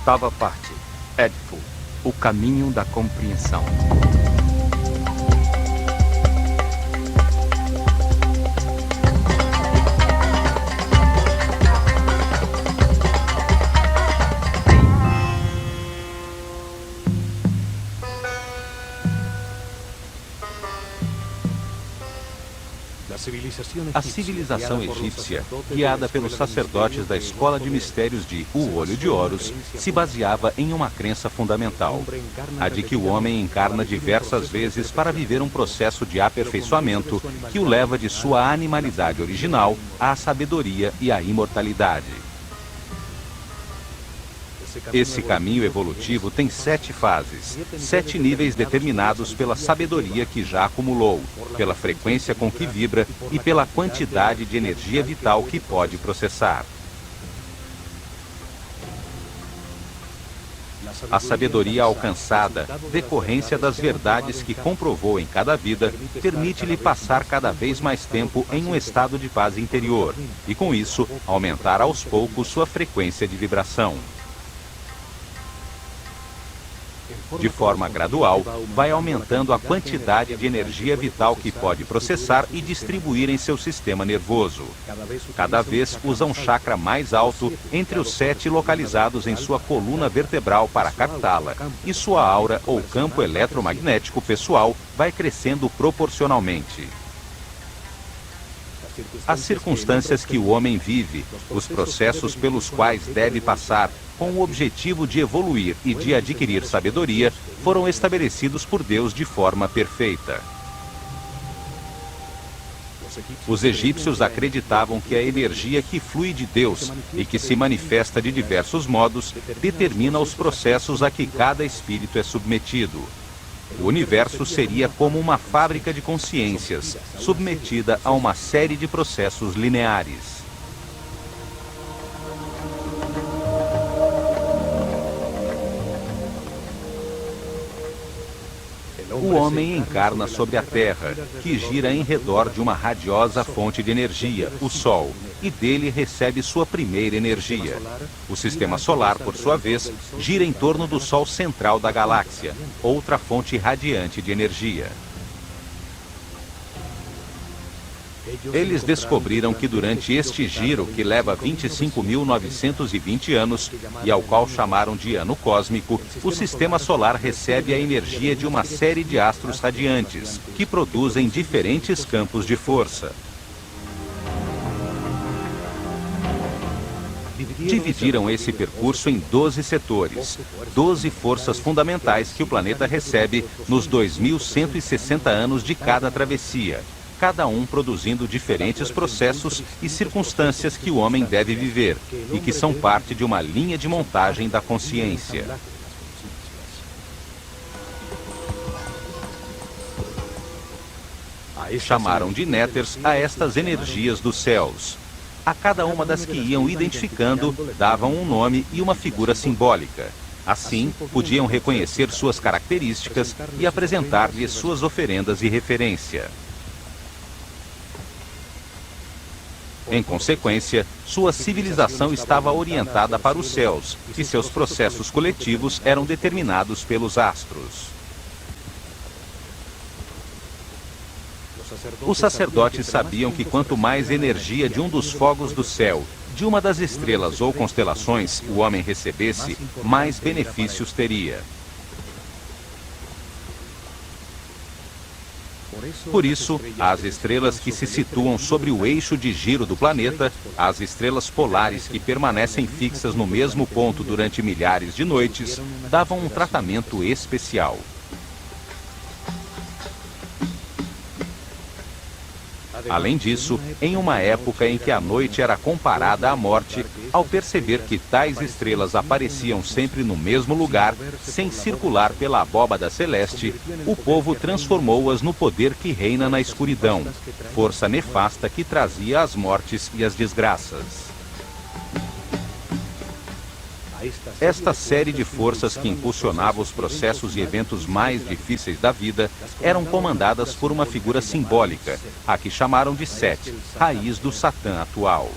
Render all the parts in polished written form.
Oitava parte. Édipo, o caminho da compreensão. A civilização egípcia, guiada pelos sacerdotes da escola de mistérios de O Olho de Horus, se baseava em uma crença fundamental, a de que o homem encarna diversas vezes para viver um processo de aperfeiçoamento que o leva de sua animalidade original à sabedoria e à imortalidade. Esse caminho evolutivo tem 7 fases, 7 níveis determinados pela sabedoria que já acumulou, pela frequência com que vibra e pela quantidade de energia vital que pode processar. A sabedoria alcançada, decorrência das verdades que comprovou em cada vida, permite-lhe passar cada vez mais tempo em um estado de paz interior e, com isso, aumentar aos poucos sua frequência de vibração. De forma gradual, vai aumentando a quantidade de energia vital que pode processar e distribuir em seu sistema nervoso. Cada vez usa um chakra mais alto entre os 7 localizados em sua coluna vertebral para captá-la, e sua aura ou campo eletromagnético pessoal vai crescendo proporcionalmente. As circunstâncias que o homem vive, os processos pelos quais deve passar, com o objetivo de evoluir e de adquirir sabedoria, foram estabelecidos por Deus de forma perfeita. Os egípcios acreditavam que a energia que flui de Deus e que se manifesta de diversos modos determina os processos a que cada espírito é submetido. O universo seria como uma fábrica de consciências, submetida a uma série de processos lineares. O homem encarna sobre a Terra, que gira em redor de uma radiosa fonte de energia, o Sol, e dele recebe sua primeira energia. O Sistema Solar, por sua vez, gira em torno do Sol central da galáxia, outra fonte radiante de energia. Eles descobriram que durante este giro, que leva 25.920 anos, e ao qual chamaram de ano cósmico, o Sistema Solar recebe a energia de uma série de astros radiantes, que produzem diferentes campos de força. Dividiram esse percurso em 12 setores, 12 forças fundamentais que o planeta recebe nos 2.160 anos de cada travessia, cada um produzindo diferentes processos e circunstâncias que o homem deve viver e que são parte de uma linha de montagem da consciência. Chamaram de néters a estas energias dos céus. A cada uma das que iam identificando, davam um nome e uma figura simbólica. Assim, podiam reconhecer suas características e apresentar-lhes suas oferendas e referência. Em consequência, sua civilização estava orientada para os céus, e seus processos coletivos eram determinados pelos astros. Os sacerdotes sabiam que quanto mais energia de um dos fogos do céu, de uma das estrelas ou constelações, o homem recebesse, mais benefícios teria. Por isso, as estrelas que se situam sobre o eixo de giro do planeta, as estrelas polares que permanecem fixas no mesmo ponto durante milhares de noites, davam um tratamento especial. Além disso, em uma época em que a noite era comparada à morte, ao perceber que tais estrelas apareciam sempre no mesmo lugar, sem circular pela abóbada celeste, o povo transformou-as no poder que reina na escuridão, força nefasta que trazia as mortes e as desgraças. Esta série de forças que impulsionava os processos e eventos mais difíceis da vida eram comandadas por uma figura simbólica, a que chamaram de Set, raiz do Satã atual.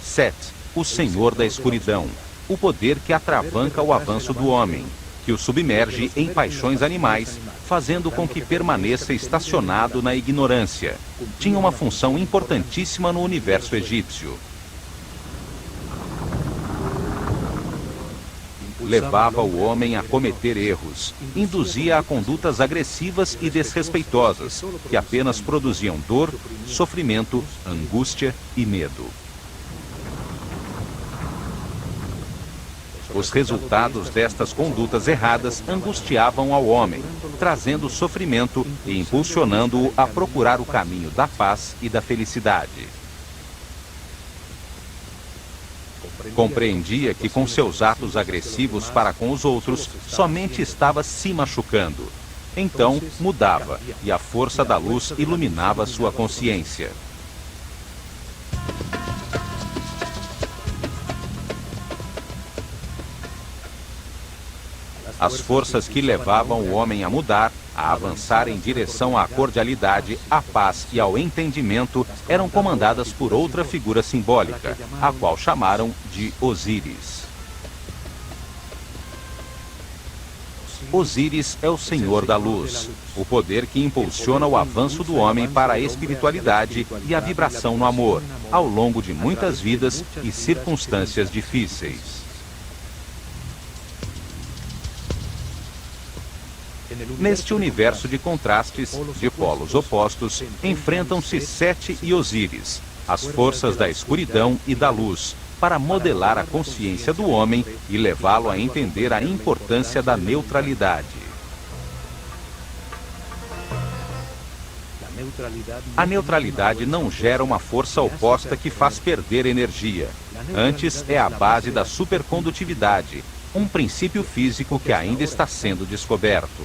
Set, o Senhor da Escuridão, o poder que atravanca o avanço do homem, que o submerge em paixões animais, fazendo com que permaneça estacionado na ignorância. Tinha uma função importantíssima no universo egípcio. Levava o homem a cometer erros, induzia a condutas agressivas e desrespeitosas, que apenas produziam dor, sofrimento, angústia e medo. Os resultados destas condutas erradas angustiavam ao homem, trazendo sofrimento e impulsionando-o a procurar o caminho da paz e da felicidade. Compreendia que com seus atos agressivos para com os outros, somente estava se machucando. Então, mudava, e a força da luz iluminava sua consciência. As forças que levavam o homem a mudar, a avançar em direção à cordialidade, à paz e ao entendimento, eram comandadas por outra figura simbólica, a qual chamaram de Osíris. Osíris é o Senhor da Luz, o poder que impulsiona o avanço do homem para a espiritualidade e a vibração no amor, ao longo de muitas vidas e circunstâncias difíceis. Neste universo de contrastes, de polos opostos, enfrentam-se Sete e Osíris, as forças da escuridão e da luz, para modelar a consciência do homem e levá-lo a entender a importância da neutralidade. A neutralidade não gera uma força oposta que faz perder energia. Antes, é a base da supercondutividade, um princípio físico que ainda está sendo descoberto.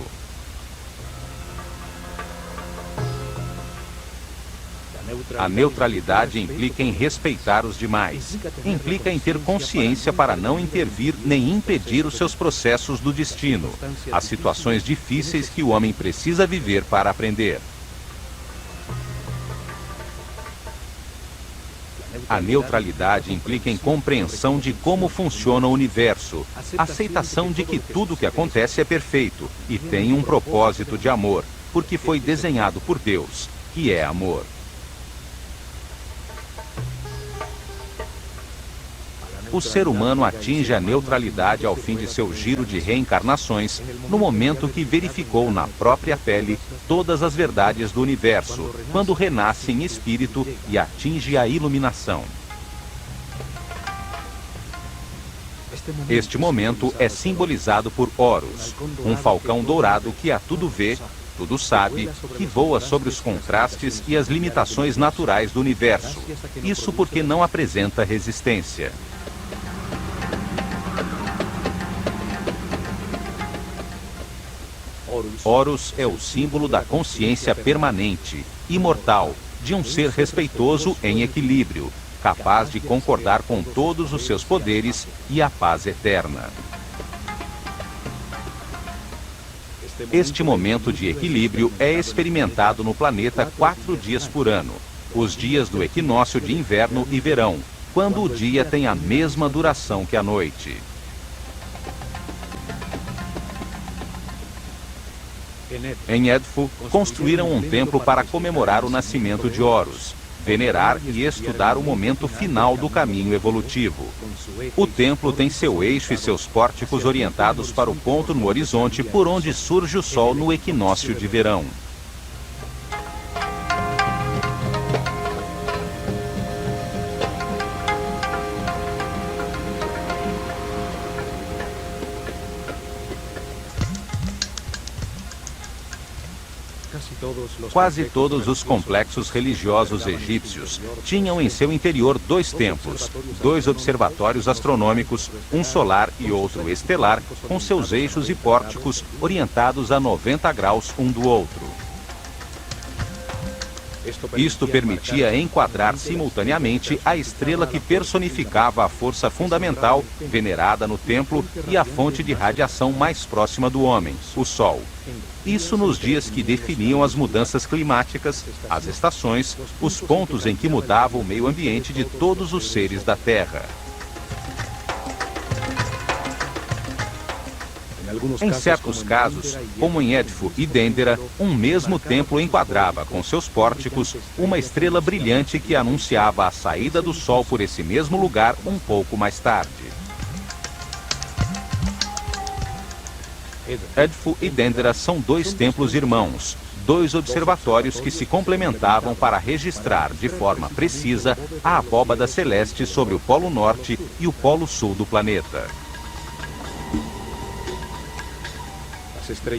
A neutralidade implica em respeitar os demais. Implica em ter consciência para não intervir nem impedir os seus processos do destino, as situações difíceis que o homem precisa viver para aprender. A neutralidade implica em compreensão de como funciona o universo, aceitação de que tudo o que acontece é perfeito e tem um propósito de amor, porque foi desenhado por Deus, que é amor. O ser humano atinge a neutralidade ao fim de seu giro de reencarnações, no momento que verificou na própria pele todas as verdades do universo, quando renasce em espírito e atinge a iluminação. Este momento é simbolizado por Horus, um falcão dourado que a tudo vê, tudo sabe, que voa sobre os contrastes e as limitações naturais do universo. Isso porque não apresenta resistência. Horus é o símbolo da consciência permanente, imortal, de um ser respeitoso em equilíbrio, capaz de concordar com todos os seus poderes e a paz eterna. Este momento de equilíbrio é experimentado no planeta 4 dias por ano, os dias do equinócio de inverno e verão, quando o dia tem a mesma duração que a noite. Em Edfu, construíram um templo para comemorar o nascimento de Horus, venerar e estudar o momento final do caminho evolutivo. O templo tem seu eixo e seus pórticos orientados para o ponto no horizonte por onde surge o sol no equinócio de verão. Quase todos os complexos religiosos egípcios tinham em seu interior 2 templos, 2 observatórios astronômicos, um solar e outro estelar, com seus eixos e pórticos orientados a 90 graus um do outro. Isto permitia enquadrar simultaneamente a estrela que personificava a força fundamental, venerada no templo, e a fonte de radiação mais próxima do homem, o Sol. Isso nos dias que definiam as mudanças climáticas, as estações, os pontos em que mudava o meio ambiente de todos os seres da Terra. Em certos casos, como em Edfu e Dendera, um mesmo templo enquadrava com seus pórticos uma estrela brilhante que anunciava a saída do sol por esse mesmo lugar um pouco mais tarde. Edfu e Dendera são dois templos irmãos, dois observatórios que se complementavam para registrar de forma precisa a abóbada celeste sobre o Polo Norte e o Polo Sul do planeta.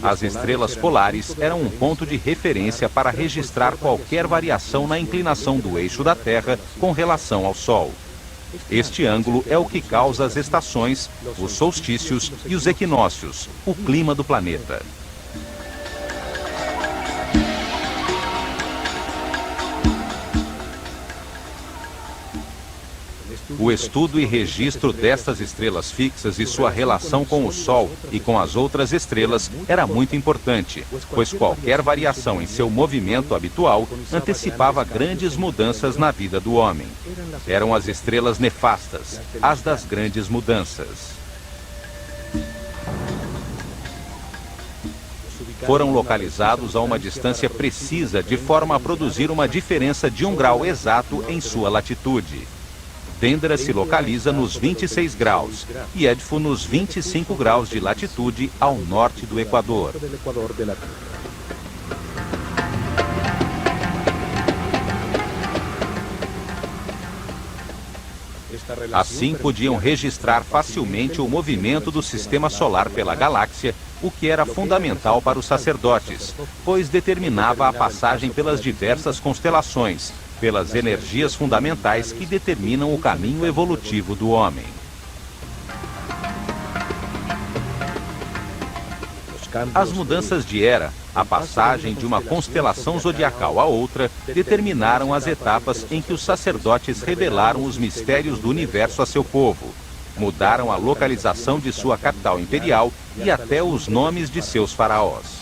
As estrelas polares eram um ponto de referência para registrar qualquer variação na inclinação do eixo da Terra com relação ao Sol. Este ângulo é o que causa as estações, os solstícios e os equinócios, o clima do planeta. O estudo e registro destas estrelas fixas e sua relação com o Sol e com as outras estrelas era muito importante, pois qualquer variação em seu movimento habitual antecipava grandes mudanças na vida do homem. Eram as estrelas nefastas, as das grandes mudanças. Foram localizados a uma distância precisa de forma a produzir uma diferença de 1 grau exato em sua latitude. Dendera se localiza nos 26 graus e Edfu nos 25 graus de latitude ao norte do Equador. Assim podiam registrar facilmente o movimento do sistema solar pela galáxia, o que era fundamental para os sacerdotes, pois determinava a passagem pelas diversas constelações, pelas energias fundamentais que determinam o caminho evolutivo do homem. As mudanças de era, a passagem de uma constelação zodiacal a outra, determinaram as etapas em que os sacerdotes revelaram os mistérios do universo a seu povo. Mudaram a localização de sua capital imperial e até os nomes de seus faraós.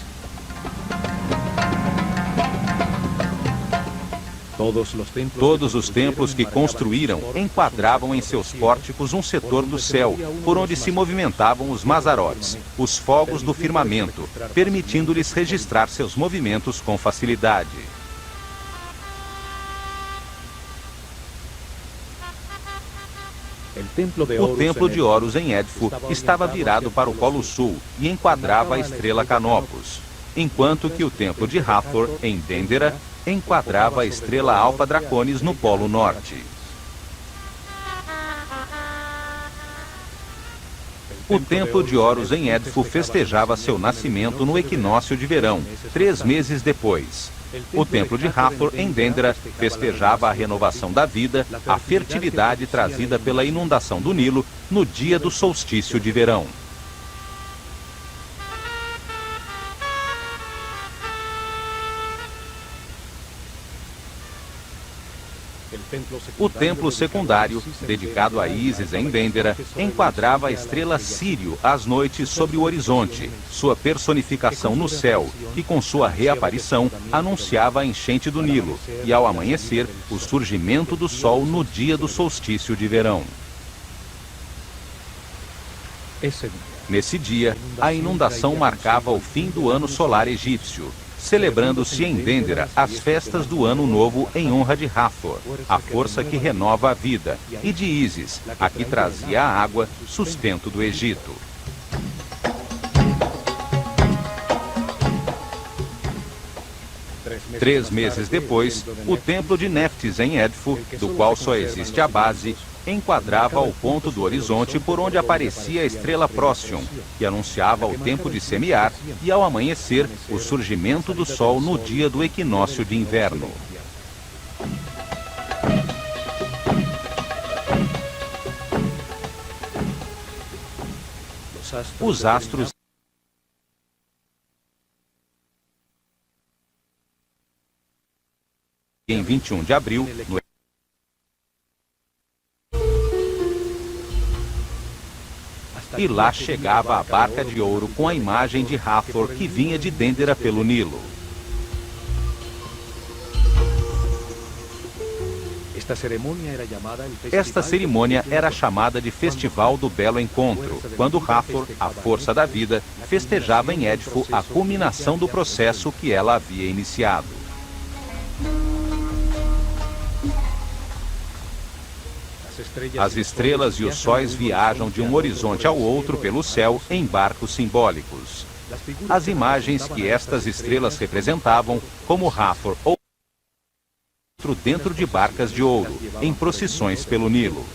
Todos os templos que construíram enquadravam em seus pórticos um setor do céu, por onde se movimentavam os mazarotes, os fogos do firmamento, permitindo-lhes registrar seus movimentos com facilidade. O templo de Horus em Edfu estava virado para o Polo Sul e enquadrava a estrela Canopus, enquanto que o templo de Hathor, em Dendera, enquadrava a estrela Alpha Draconis no Polo Norte. O templo de Horus em Edfu festejava seu nascimento no equinócio de verão, 3 meses depois. O templo de Hathor, em Dendera, festejava a renovação da vida, a fertilidade trazida pela inundação do Nilo, no dia do solstício de verão. O templo secundário, dedicado a Ísis em Dendera, enquadrava a estrela Sírio às noites sobre o horizonte, sua personificação no céu, que com sua reaparição anunciava a enchente do Nilo, e ao amanhecer, o surgimento do sol no dia do solstício de verão. Nesse dia, a inundação marcava o fim do ano solar egípcio, celebrando-se em Dendera as festas do Ano Novo em honra de Hathor, a força que renova a vida, e de Ísis, a que trazia a água, sustento do Egito. Três meses depois, o templo de Neftis em Edfu, do qual só existe a base, enquadrava o ponto do horizonte por onde aparecia a estrela Procyon, que anunciava o tempo de semear, e ao amanhecer, o surgimento do sol no dia do equinócio de inverno. Os astros em 21 de abril, no e lá chegava a barca de ouro com a imagem de Hathor que vinha de Dendera pelo Nilo. Esta cerimônia era chamada de Festival do Belo Encontro, quando Hathor, a força da vida, festejava em Édifo a culminação do processo que ela havia iniciado. As estrelas e os sóis viajam de um horizonte ao outro pelo céu em barcos simbólicos. As imagens que estas estrelas representavam, como Hathor ou outro dentro de barcas de ouro, em procissões pelo Nilo.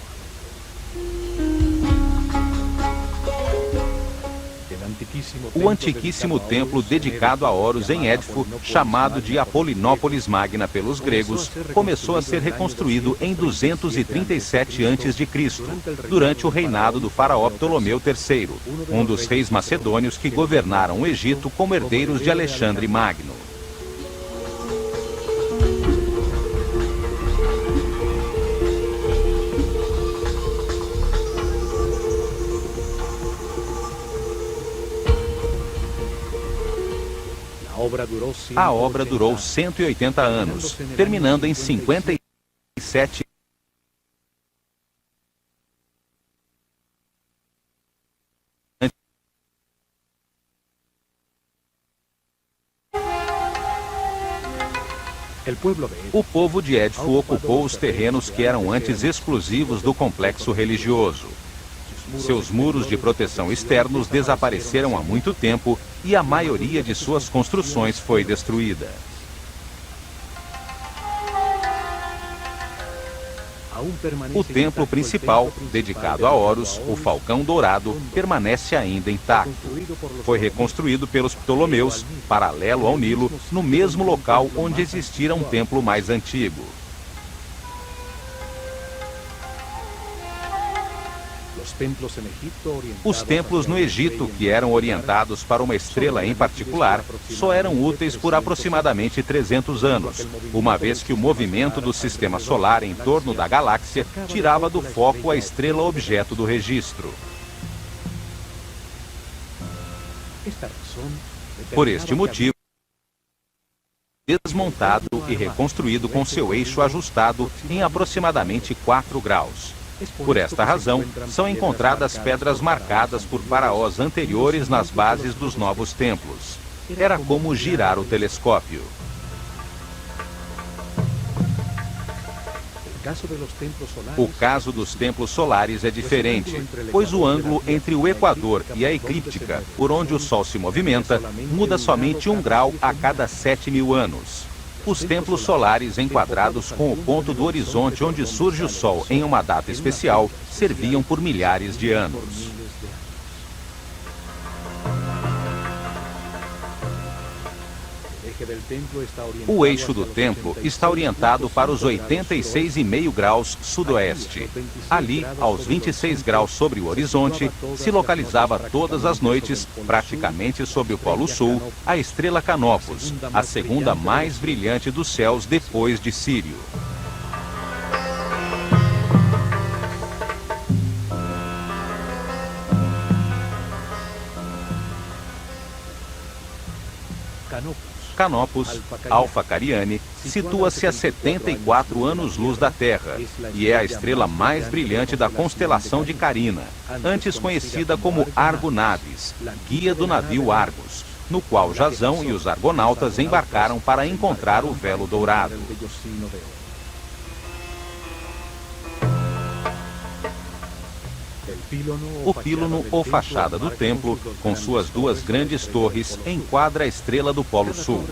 O antiquíssimo templo dedicado a Horus em Édifo, chamado de Apolinópolis Magna pelos gregos, começou a ser reconstruído em 237 a.C., durante o reinado do faraó Ptolomeu III, um dos reis macedônios que governaram o Egito como herdeiros de Alexandre Magno. A obra durou 180 anos, terminando em 57. O povo de Édifo ocupou os terrenos que eram antes exclusivos do complexo religioso. Seus muros de proteção externos desapareceram há muito tempo e a maioria de suas construções foi destruída. O templo principal, dedicado a Horus, o Falcão Dourado, permanece ainda intacto. Foi reconstruído pelos Ptolomeus, paralelo ao Nilo, no mesmo local onde existira um templo mais antigo. Os templos no Egito, que eram orientados para uma estrela em particular, só eram úteis por aproximadamente 300 anos, uma vez que o movimento do sistema solar em torno da galáxia tirava do foco a estrela objeto do registro. Por este motivo, desmontado e reconstruído com seu eixo ajustado em aproximadamente 4 graus. Por esta razão, são encontradas pedras marcadas por faraós anteriores nas bases dos novos templos. Era como girar o telescópio. O caso dos templos solares é diferente, pois o ângulo entre o equador e a eclíptica, por onde o Sol se movimenta, muda somente 1 grau a cada 7.000 anos. Os templos solares enquadrados com o ponto do horizonte onde surge o Sol em uma data especial serviam por milhares de anos. O eixo do templo está orientado para os 86,5 graus sudoeste. Ali, aos 26 graus sobre o horizonte, se localizava todas as noites, praticamente sobre o Polo Sul, a estrela Canopus, a segunda mais brilhante dos céus depois de Sírio. Canopus, Alfa Cariani, situa-se a 74 anos-luz da Terra e é a estrela mais brilhante da constelação de Carina, antes conhecida como Argo Navis, guia do navio Argos, no qual Jasão e os argonautas embarcaram para encontrar o véu dourado. O pílono ou fachada do templo, com suas 2 grandes torres, enquadra a estrela do Polo Sul.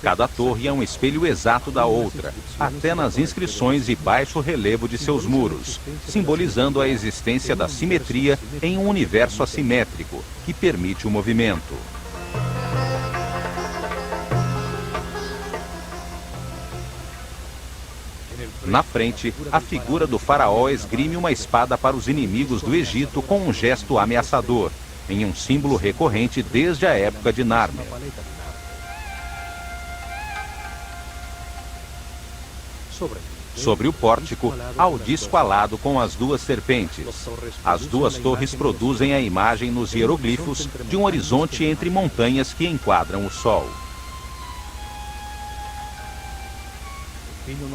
Cada torre é um espelho exato da outra, até nas inscrições e baixo relevo de seus muros, simbolizando a existência da simetria em um universo assimétrico, que permite o movimento. Na frente, a figura do faraó esgrime uma espada para os inimigos do Egito com um gesto ameaçador, em um símbolo recorrente desde a época de Nármer. Sobre o pórtico, há o disco alado com as 2 serpentes. As 2 torres produzem a imagem nos hieroglifos de um horizonte entre montanhas que enquadram o Sol.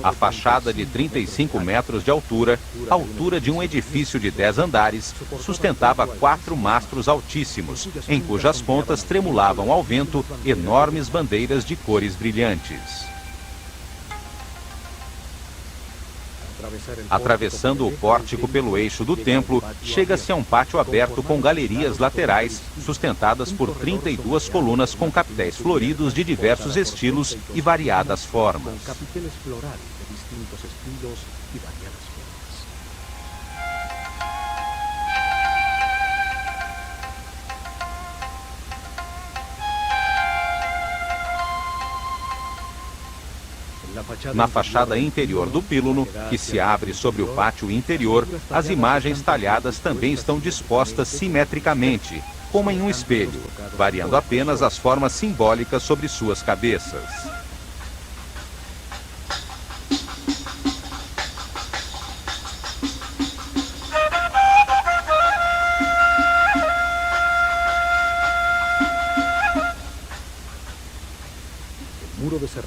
A fachada de 35 metros de altura, altura de um edifício de 10 andares, sustentava 4 mastros altíssimos, em cujas pontas tremulavam ao vento enormes bandeiras de cores brilhantes. Atravessando o pórtico pelo eixo do templo, chega-se a um pátio aberto com galerias laterais, sustentadas por 32 colunas com capitéis floridos de diversos estilos e variadas formas. Na fachada interior do pílono, que se abre sobre o pátio interior, as imagens talhadas também estão dispostas simetricamente, como em um espelho, variando apenas as formas simbólicas sobre suas cabeças.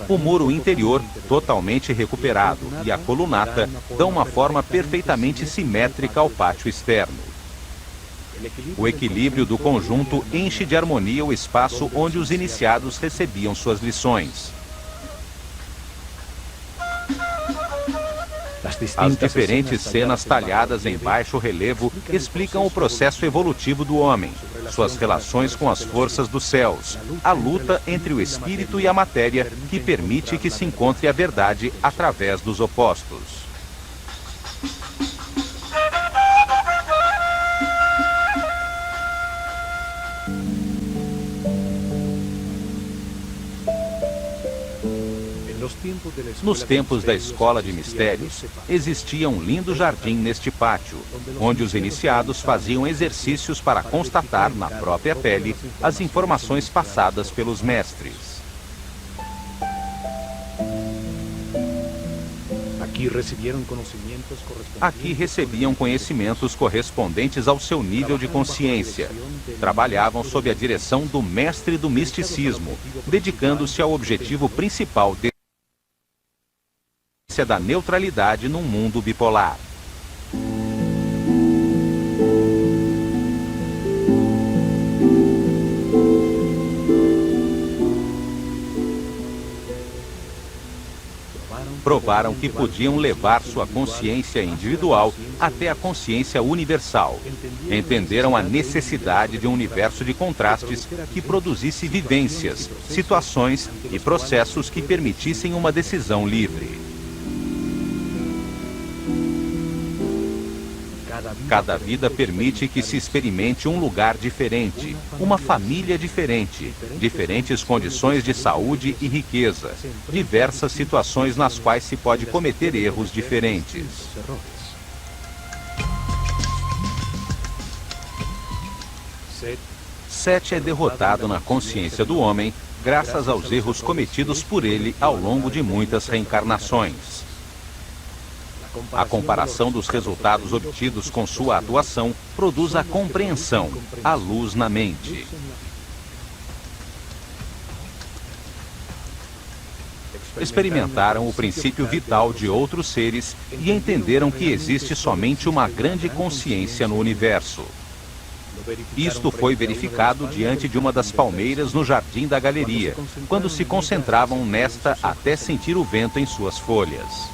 O muro interior, totalmente recuperado, e a colunata dão uma forma perfeitamente simétrica ao pátio externo. O equilíbrio do conjunto enche de harmonia o espaço onde os iniciados recebiam suas lições. As diferentes cenas talhadas em baixo relevo explicam o processo evolutivo do homem, suas relações com as forças dos céus, a luta entre o espírito e a matéria que permite que se encontre a verdade através dos opostos. Nos tempos da Escola de Mistérios, existia um lindo jardim neste pátio, onde os iniciados faziam exercícios para constatar na própria pele as informações passadas pelos mestres. Aqui recebiam conhecimentos correspondentes ao seu nível de consciência. Trabalhavam sob a direção do mestre do misticismo, dedicando-se ao objetivo principal da neutralidade num mundo bipolar. Provaram que podiam levar sua consciência individual até a consciência universal. Entenderam a necessidade de um universo de contrastes que produzisse vivências, situações e processos que permitissem uma decisão livre. Cada vida permite que se experimente um lugar diferente, uma família diferente, diferentes condições de saúde e riqueza, diversas situações nas quais se pode cometer erros diferentes. Sete é derrotado na consciência do homem graças aos erros cometidos por ele ao longo de muitas reencarnações. A comparação dos resultados obtidos com sua atuação produz a compreensão, a luz na mente. Experimentaram o princípio vital de outros seres e entenderam que existe somente uma grande consciência no universo. Isto foi verificado diante de uma das palmeiras no jardim da galeria, quando se concentravam nesta até sentir o vento em suas folhas.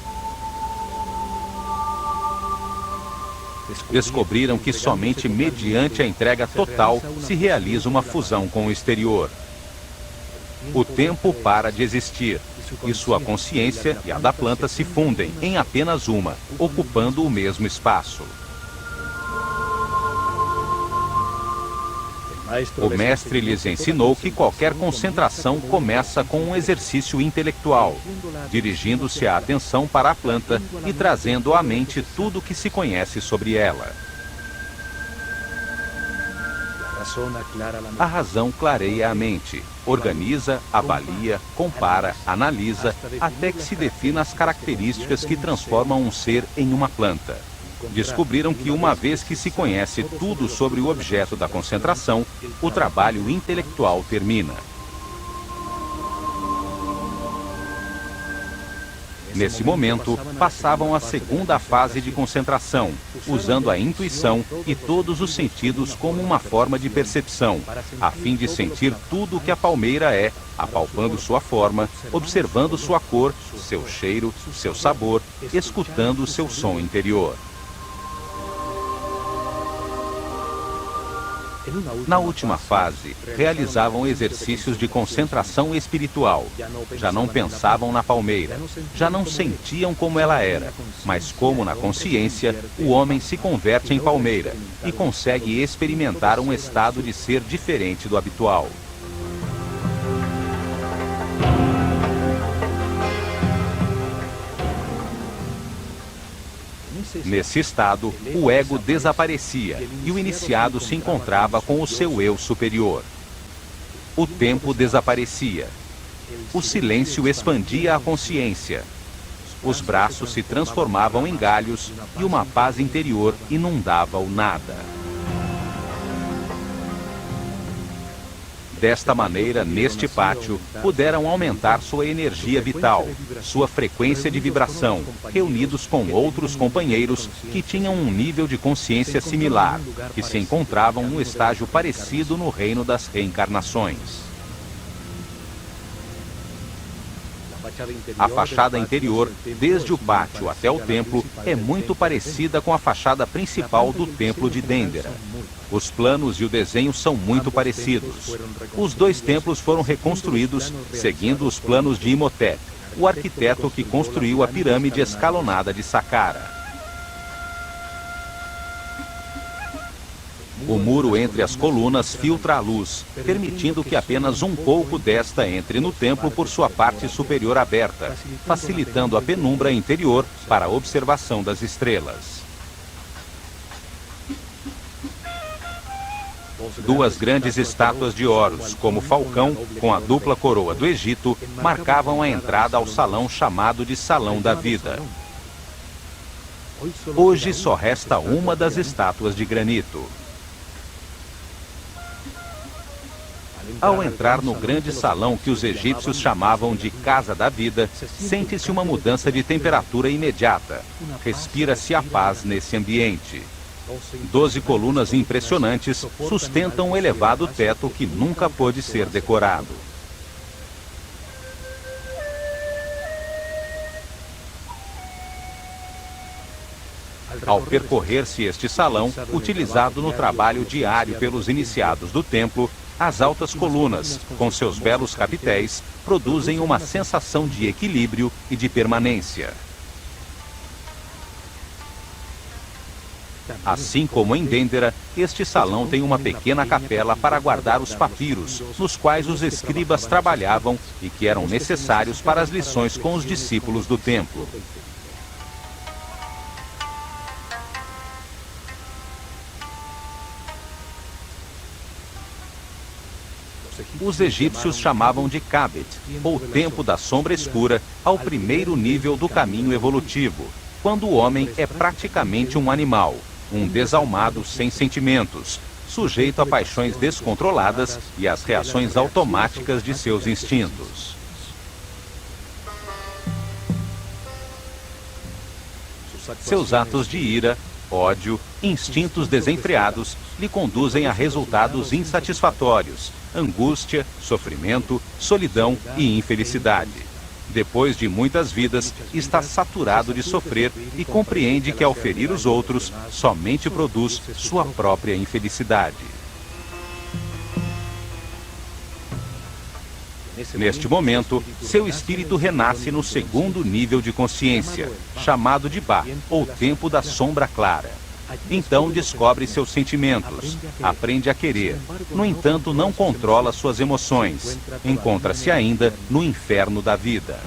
Descobriram que somente mediante a entrega total se realiza uma fusão com o exterior. O tempo para de existir, e sua consciência e a da planta se fundem em apenas uma, ocupando o mesmo espaço. O mestre lhes ensinou que qualquer concentração começa com um exercício intelectual, dirigindo-se a atenção para a planta e trazendo à mente tudo o que se conhece sobre ela. A razão clareia a mente, organiza, avalia, compara, analisa, até que se defina as características que transformam um ser em uma planta. Descobriram que uma vez que se conhece tudo sobre o objeto da concentração, o trabalho intelectual termina. Nesse momento, passavam a segunda fase de concentração, usando a intuição e todos os sentidos como uma forma de percepção, a fim de sentir tudo o que a palmeira é, apalpando sua forma, observando sua cor, seu cheiro, seu sabor, escutando seu som interior. Na última fase, realizavam exercícios de concentração espiritual. Já não pensavam na palmeira, já não sentiam como ela era, mas como na consciência, o homem se converte em palmeira e consegue experimentar um estado de ser diferente do habitual. Nesse estado, o ego desaparecia e o iniciado se encontrava com o seu eu superior. O tempo desaparecia. O silêncio expandia a consciência. Os braços se transformavam em galhos e uma paz interior inundava o nada. Desta maneira, neste pátio, puderam aumentar sua energia vital, sua frequência de vibração, reunidos com outros companheiros que tinham um nível de consciência similar, que se encontravam num estágio parecido no reino das reencarnações. A fachada interior, desde o pátio até o templo, é muito parecida com a fachada principal do templo de Dendera. Os planos e o desenho são muito parecidos. Os dois templos foram reconstruídos seguindo os planos de Imhotep, o arquiteto que construiu a pirâmide escalonada de Saqqara. O muro entre as colunas filtra a luz, permitindo que apenas um pouco desta entre no templo por sua parte superior aberta, facilitando a penumbra interior para a observação das estrelas. Duas grandes estátuas de Horus, como falcão, com a dupla coroa do Egito, marcavam a entrada ao salão chamado de Salão da Vida. Hoje só resta uma das estátuas de granito. Ao entrar no grande salão que os egípcios chamavam de Casa da Vida, sente-se uma mudança de temperatura imediata. Respira-se a paz nesse ambiente. 12 colunas impressionantes sustentam um elevado teto que nunca pôde ser decorado. Ao percorrer-se este salão, utilizado no trabalho diário pelos iniciados do templo, as altas colunas, com seus belos capitéis, produzem uma sensação de equilíbrio e de permanência. Assim como em Dendera, este salão tem uma pequena capela para guardar os papiros, nos quais os escribas trabalhavam e que eram necessários para as lições com os discípulos do templo. Os egípcios chamavam de Kabet, ou tempo da sombra escura, ao primeiro nível do caminho evolutivo, quando o homem é praticamente um animal, um desalmado sem sentimentos, sujeito a paixões descontroladas e às reações automáticas de seus instintos. Seus atos de ira, ódio, instintos desenfreados lhe conduzem a resultados insatisfatórios, angústia, sofrimento, solidão e infelicidade. Depois de muitas vidas, está saturado de sofrer e compreende que ao ferir os outros, somente produz sua própria infelicidade. Neste momento, seu espírito renasce no segundo nível de consciência, chamado de Ba, ou tempo da sombra clara. Então descobre seus sentimentos, aprende a querer. No entanto, não controla suas emoções. Encontra-se ainda no inferno da vida.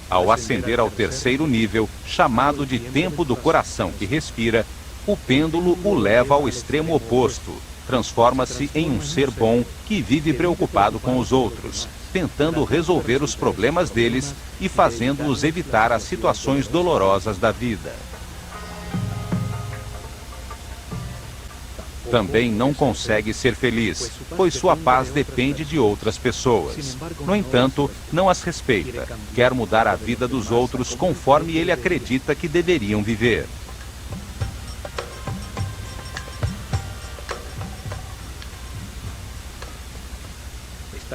Ao ascender ao terceiro nível, chamado de tempo do coração que respira, o pêndulo o leva ao extremo oposto. Transforma-se em um ser bom que vive preocupado com os outros, tentando resolver os problemas deles e fazendo-os evitar as situações dolorosas da vida. Também não consegue ser feliz, pois sua paz depende de outras pessoas. No entanto, não as respeita. Quer mudar a vida dos outros conforme ele acredita que deveriam viver.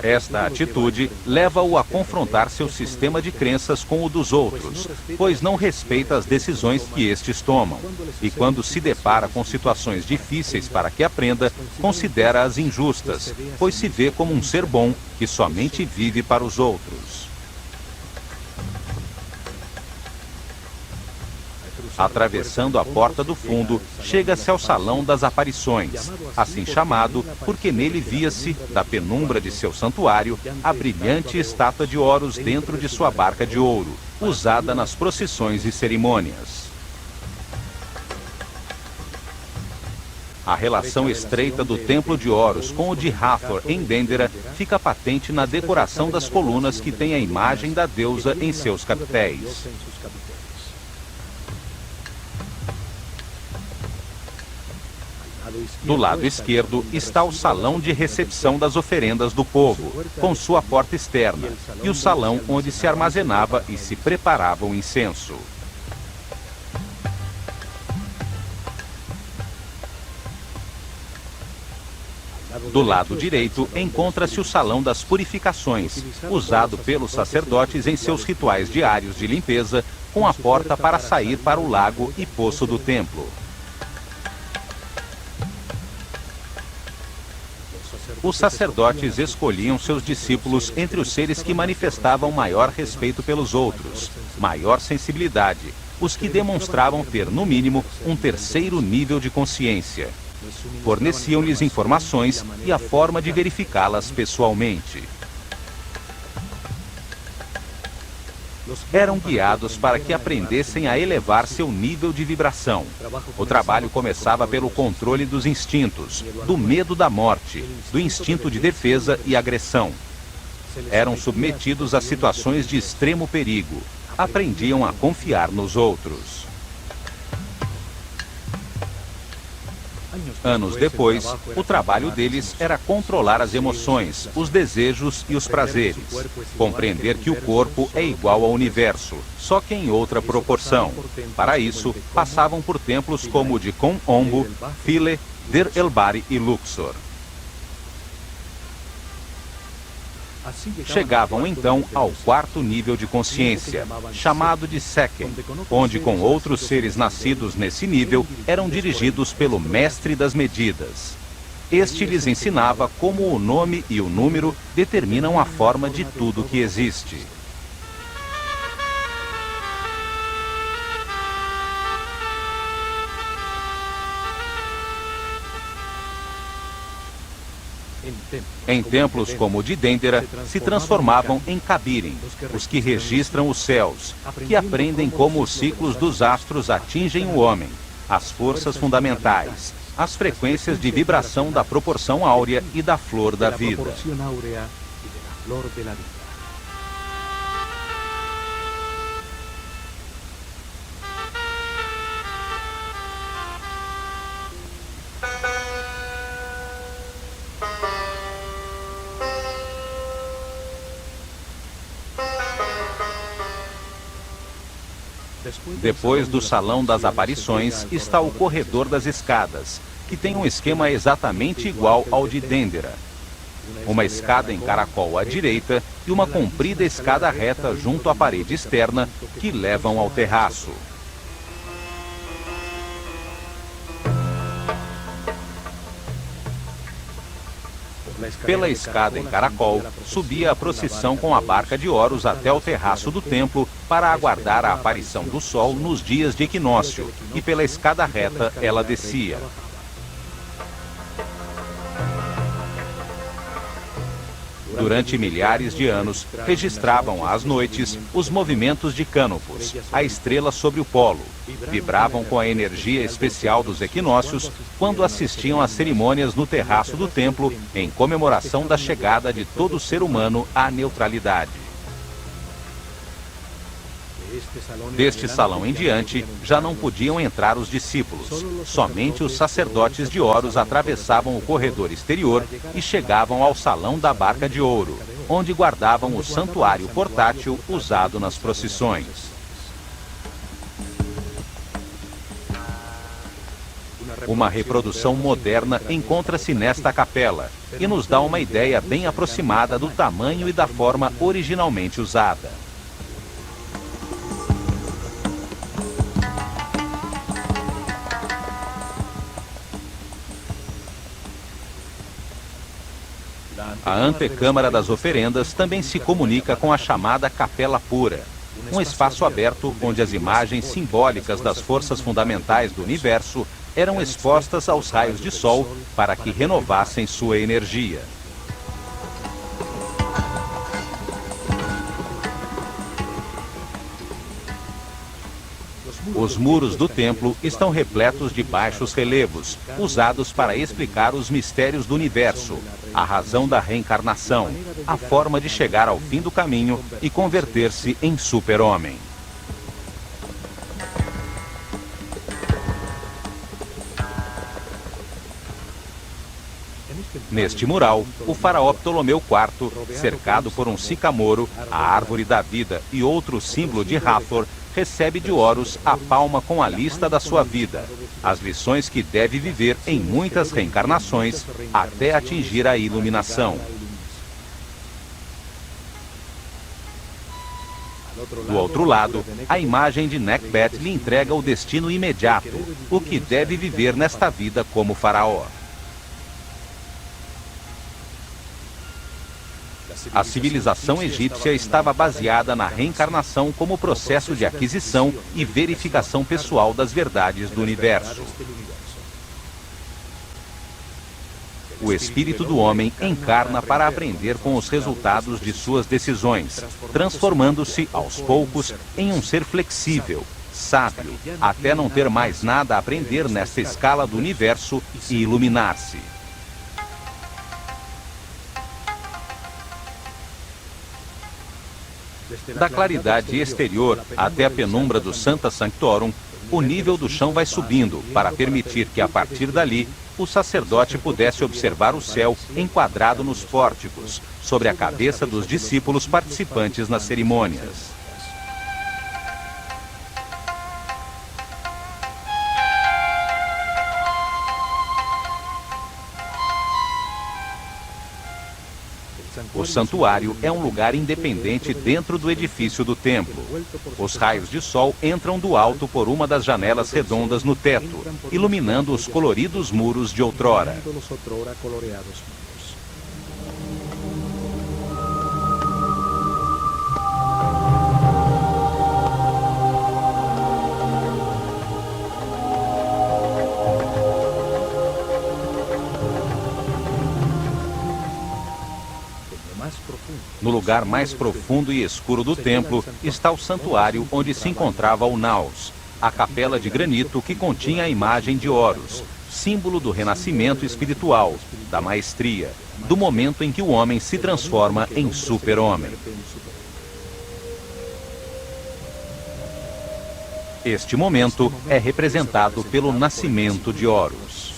Esta atitude leva-o a confrontar seu sistema de crenças com o dos outros, pois não respeita as decisões que estes tomam. E quando se depara com situações difíceis para que aprenda, considera-as injustas, pois se vê como um ser bom que somente vive para os outros. Atravessando a porta do fundo, chega-se ao Salão das Aparições, assim chamado porque nele via-se, da penumbra de seu santuário, a brilhante estátua de Horus dentro de sua barca de ouro, usada nas procissões e cerimônias. A relação estreita do Templo de Horus com o de Hathor em Dendera fica patente na decoração das colunas que tem a imagem da deusa em seus capitéis. Do lado esquerdo está o salão de recepção das oferendas do povo, com sua porta externa, e o salão onde se armazenava e se preparava o incenso. Do lado direito encontra-se o salão das purificações, usado pelos sacerdotes em seus rituais diários de limpeza, com a porta para sair para o lago e poço do templo. Os sacerdotes escolhiam seus discípulos entre os seres que manifestavam maior respeito pelos outros, maior sensibilidade, os que demonstravam ter, no mínimo, um terceiro nível de consciência. Forneciam-lhes informações e a forma de verificá-las pessoalmente. Eram guiados para que aprendessem a elevar seu nível de vibração. O trabalho começava pelo controle dos instintos, do medo da morte, do instinto de defesa e agressão. Eram submetidos a situações de extremo perigo. Aprendiam a confiar nos outros. Anos depois, o trabalho deles era controlar as emoções, os desejos e os prazeres. Compreender que o corpo é igual ao universo, só que em outra proporção. Para isso, passavam por templos como o de Kon Ombo, Philae, Der El-Bahri e Luxor. Chegavam então ao quarto nível de consciência, chamado de Sekken, onde com outros seres nascidos nesse nível eram dirigidos pelo Mestre das Medidas. Este lhes ensinava como o nome e o número determinam a forma de tudo que existe. Em templos como o de Dendera, se transformavam em Cabirim, os que registram os céus, que aprendem como os ciclos dos astros atingem o homem, as forças fundamentais, as frequências de vibração da proporção áurea e da flor da vida. Depois do Salão das Aparições está o Corredor das Escadas, que tem um esquema exatamente igual ao de Dendera. Uma escada em caracol à direita e uma comprida escada reta junto à parede externa que levam ao terraço. Pela escada em caracol, subia a procissão com a barca de Horus até o terraço do templo para aguardar a aparição do sol nos dias de equinócio, e pela escada reta ela descia. Durante milhares de anos, registravam às noites os movimentos de Canopus, a estrela sobre o polo. Vibravam com a energia especial dos equinócios quando assistiam às cerimônias no terraço do templo em comemoração da chegada de todo ser humano à neutralidade. Deste salão em diante, já não podiam entrar os discípulos. Somente os sacerdotes de Horus atravessavam o corredor exterior e chegavam ao salão da Barca de Ouro, onde guardavam o santuário portátil usado nas procissões. Uma reprodução moderna encontra-se nesta capela e nos dá uma ideia bem aproximada do tamanho e da forma originalmente usada. A antecâmara das oferendas também se comunica com a chamada Capela Pura, um espaço aberto onde as imagens simbólicas das forças fundamentais do universo eram expostas aos raios de sol para que renovassem sua energia. Os muros do templo estão repletos de baixos relevos, usados para explicar os mistérios do universo, a razão da reencarnação, a forma de chegar ao fim do caminho e converter-se em super-homem. Neste mural, o faraó Ptolomeu IV, cercado por um sicamoro, a árvore da vida e outro símbolo de Hathor, recebe de Horus a palma com a lista da sua vida, as lições que deve viver em muitas reencarnações até atingir a iluminação. Do outro lado, a imagem de Nekhbet lhe entrega o destino imediato, o que deve viver nesta vida como faraó. A civilização egípcia estava baseada na reencarnação como processo de aquisição e verificação pessoal das verdades do universo. O espírito do homem encarna para aprender com os resultados de suas decisões, transformando-se, aos poucos, em um ser flexível, sábio, até não ter mais nada a aprender nesta escala do universo e iluminar-se. Da claridade exterior até a penumbra do Sancta Sanctorum, o nível do chão vai subindo para permitir que, a partir dali, o sacerdote pudesse observar o céu enquadrado nos pórticos, sobre a cabeça dos discípulos participantes nas cerimônias. O santuário é um lugar independente dentro do edifício do templo. Os raios de sol entram do alto por uma das janelas redondas no teto, iluminando os coloridos muros de outrora. No lugar mais profundo e escuro do templo está o santuário onde se encontrava o Naos, a capela de granito que continha a imagem de Horus, símbolo do renascimento espiritual, da maestria, do momento em que o homem se transforma em super-homem. Este momento é representado pelo nascimento de Horus.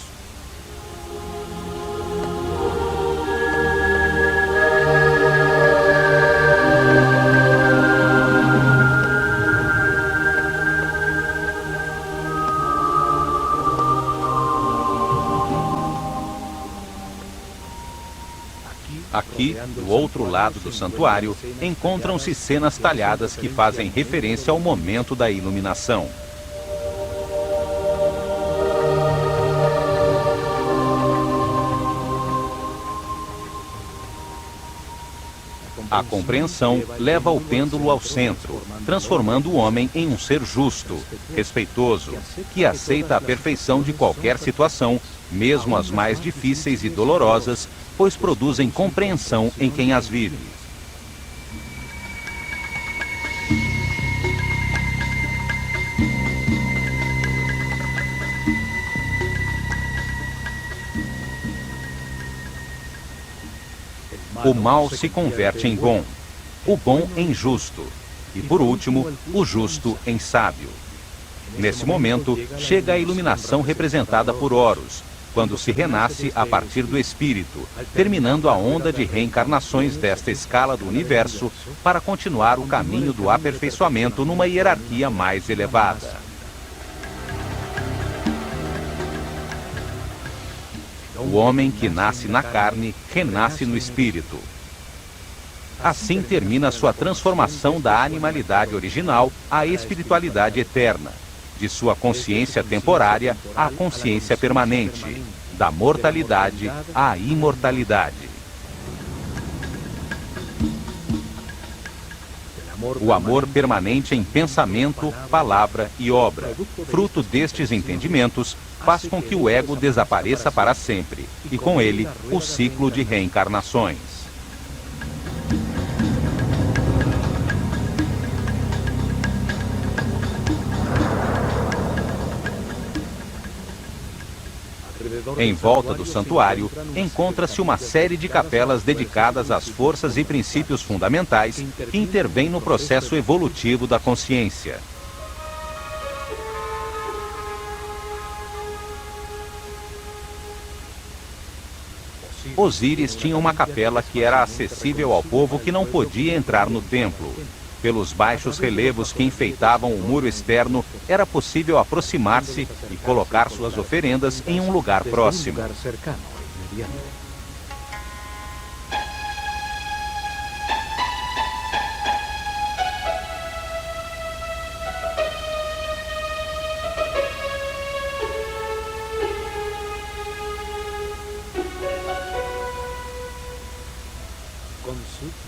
Aqui, do outro lado do santuário, encontram-se cenas talhadas que fazem referência ao momento da iluminação. A compreensão leva o pêndulo ao centro, transformando o homem em um ser justo, respeitoso, que aceita a perfeição de qualquer situação, mesmo as mais difíceis e dolorosas, pois produzem compreensão em quem as vive. O mal se converte em bom, o bom em justo, E por último, o justo em sábio. Nesse momento, chega a iluminação representada por Horus, quando se renasce a partir do espírito, terminando a onda de reencarnações desta escala do universo para continuar o caminho do aperfeiçoamento numa hierarquia mais elevada. O homem que nasce na carne, renasce no espírito. Assim termina sua transformação da animalidade original à espiritualidade eterna, de sua consciência temporária à consciência permanente, da mortalidade à imortalidade. O amor permanente em pensamento, palavra e obra, fruto destes entendimentos, faz com que o ego desapareça para sempre, e com ele, o ciclo de reencarnações. Em volta do santuário, encontra-se uma série de capelas dedicadas às forças e princípios fundamentais que intervêm no processo evolutivo da consciência. Osíris tinha uma capela que era acessível ao povo que não podia entrar no templo. Pelos baixos relevos que enfeitavam o muro externo, era possível aproximar-se e colocar suas oferendas em um lugar próximo.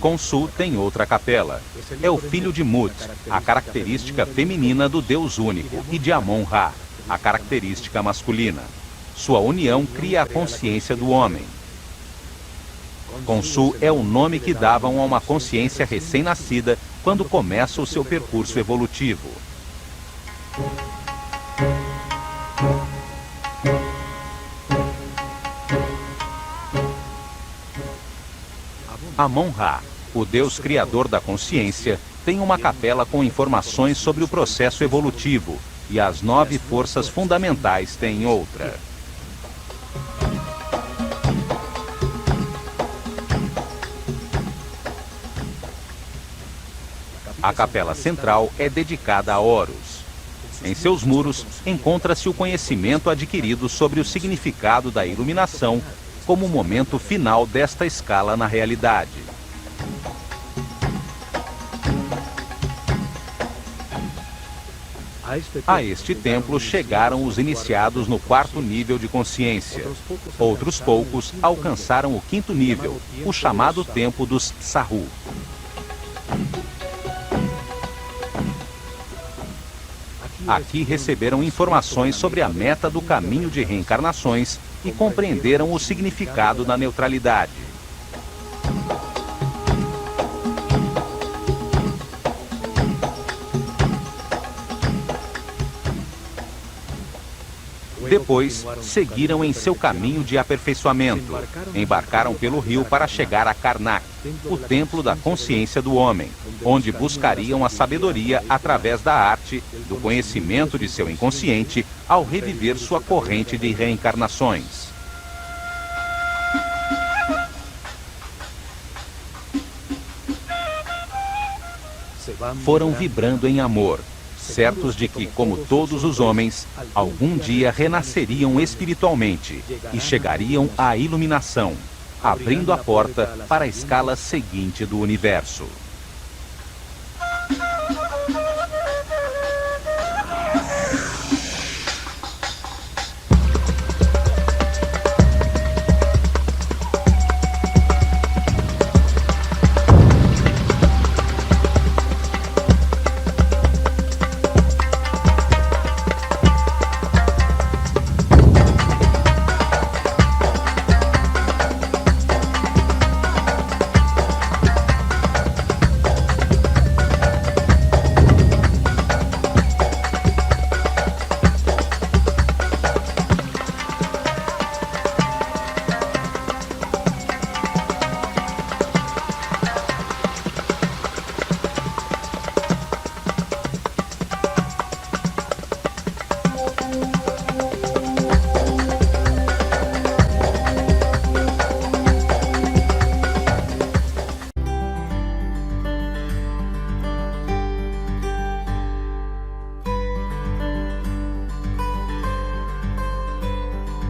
Khonsu tem outra capela. É o filho de Mut, a característica feminina do Deus único, e de Amon-Ra, a característica masculina. Sua união cria a consciência do homem. Khonsu é o nome que davam a uma consciência recém-nascida quando começa o seu percurso evolutivo. Amon-Ra, o Deus criador da consciência, tem uma capela com informações sobre o processo evolutivo, e as 9 forças fundamentais têm outra. A capela central é dedicada a Horus. Em seus muros, encontra-se o conhecimento adquirido sobre o significado da iluminação como o momento final desta escala na realidade. A este templo chegaram os iniciados no 4º nível de consciência. Outros poucos alcançaram o 5º nível, o chamado tempo dos Sahu. Aqui receberam informações sobre a meta do caminho de reencarnações e compreenderam o significado da neutralidade. Depois, seguiram em seu caminho de aperfeiçoamento. Embarcaram pelo rio para chegar a Karnak, o templo da consciência do homem, onde buscariam a sabedoria através da arte, do conhecimento de seu inconsciente, ao reviver sua corrente de reencarnações. Foram vibrando em amor, certos de que, como todos os homens, algum dia renasceriam espiritualmente e chegariam à iluminação, abrindo a porta para a escala seguinte do universo.